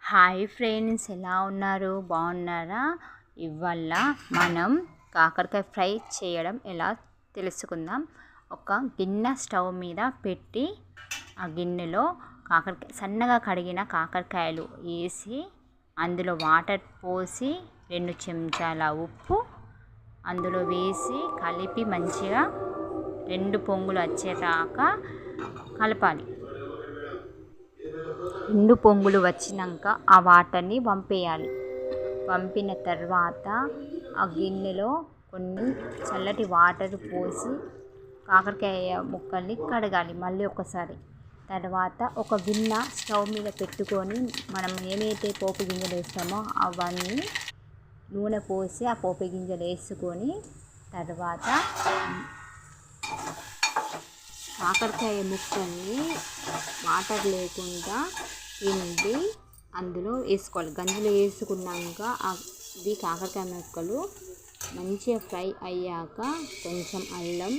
Hi friends, ఎలా ఉన్నారు? బాగున్నారా? ఇవాళ మనం కాకరకాయ ఫ్రై చేయడం ఎలా తెలుసుకుందాం. ఒక గిన్నె స్టవ్ మీద పెట్టి ఆ గిన్నెలో సన్నగా కడిగిన కాకరకాయలు వేసి అందులో వాటర్ పోసి 2 చెంచాల ఉప్పు అందులో వేసి కలిపి మంచిగా 2 పొంగులు వచ్చేదాకా కలపాలి. 2 పొంగులు వచ్చినాక ఆ వాటర్ని వంపేయాలి. వంపిన తర్వాత ఆ గిన్నెలో కొన్ని చల్లటి వాటర్ పోసి కాకరకాయ ముక్కల్ని కడగాలి మళ్ళీ ఒకసారి. తర్వాత ఒక గిన్నె స్టవ్ మీద పెట్టుకొని మనం ఏమైతే పోపు గింజలు వేస్తామో అవన్నీ నూనె పోసి ఆ పోపు గింజలు వేసుకొని తర్వాత కాకరకాయ ముక్కల్ని వాటర్ లేకుండా పిండి అందులో వేసుకోవాలి. గంజిలో వేసుకున్నాక అది కాకరకాయ ముక్కలు మంచిగా ఫ్రై అయ్యాక కొంచెం అల్లం,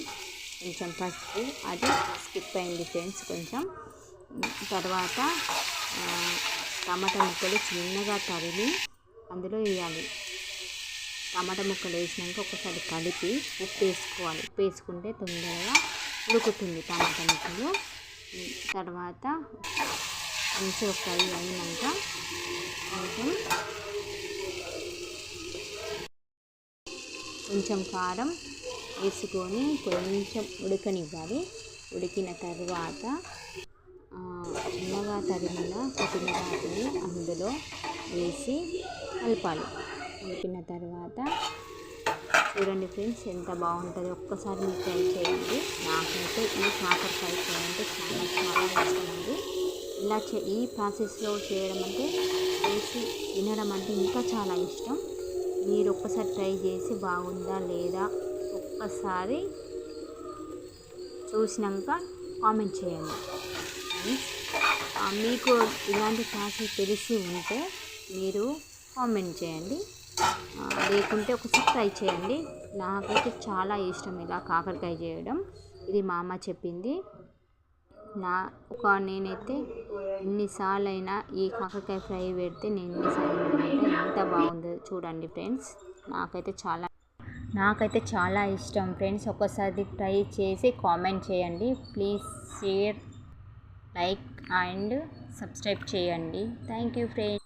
కొంచెం పసుపు, అది స్కిప్ అయింది ఫ్రెండ్స్ కొంచెం. తర్వాత టమాటా ముక్కలు చిన్నగా తరిగి అందులో వేయాలి. టమాటా ముక్కలు వేసినాక ఒకసారి కలిపి ఉప్పు వేసుకోవాలి. ఉప్పు వేసుకుంటే తొందరగా ఉడుకుతుంది టమాటా ముక్కలు. తర్వాత మంచిగా ఫ్రై అయినాక కొంచెం కారం వేసుకొని కొంచెం ఉడకనివ్వాలి. ఉడికిన తర్వాత చిన్నగా తరిగిన కొత్తిమీరని అందులో వేసి కలపాలి. కలిపిన తర్వాత చూడండి ఫ్రెండ్స్, ఎంత బాగుంటుందో ఒక్కసారి మీరు ట్రై చేయండి. నాకైతే ఈ కాకరకాయ ఫ్రై అంటే చాలా ఇష్టం అండి. ఇలా ఈ ప్రాసెస్లో చేయడం అంటే చేసి తినడం అంటే ఇంకా చాలా ఇష్టం. మీరు ఒక్కసారి ట్రై చేసి బాగుందా లేదా ఒక్కసారి చూసినాక కామెంట్ చేయండి. మీకు ఇలాంటి ప్రాసెస్ తెలిసి ఉంటే మీరు కామెంట్ చేయండి, లేకుంటే ఒకసారి ట్రై చేయండి. నాకైతే చాలా ఇష్టం ఇలా కాకరకాయ చేయడం. ఇది మా అమ్మ చెప్పింది. నేనైతే ఎన్నిసార్లు అయినా ఈ కాకరకాయ ఫ్రై పెడితే నేను ఎన్నిసార్లు అంటే ఎంత బాగుందో చూడండి ఫ్రెండ్స్. నాకైతే చాలా ఇష్టం ఫ్రెండ్స్. ఒకసారి ట్రై చేసి కామెంట్ చేయండి. Please share, like and subscribe చేయండి. Thank you friends.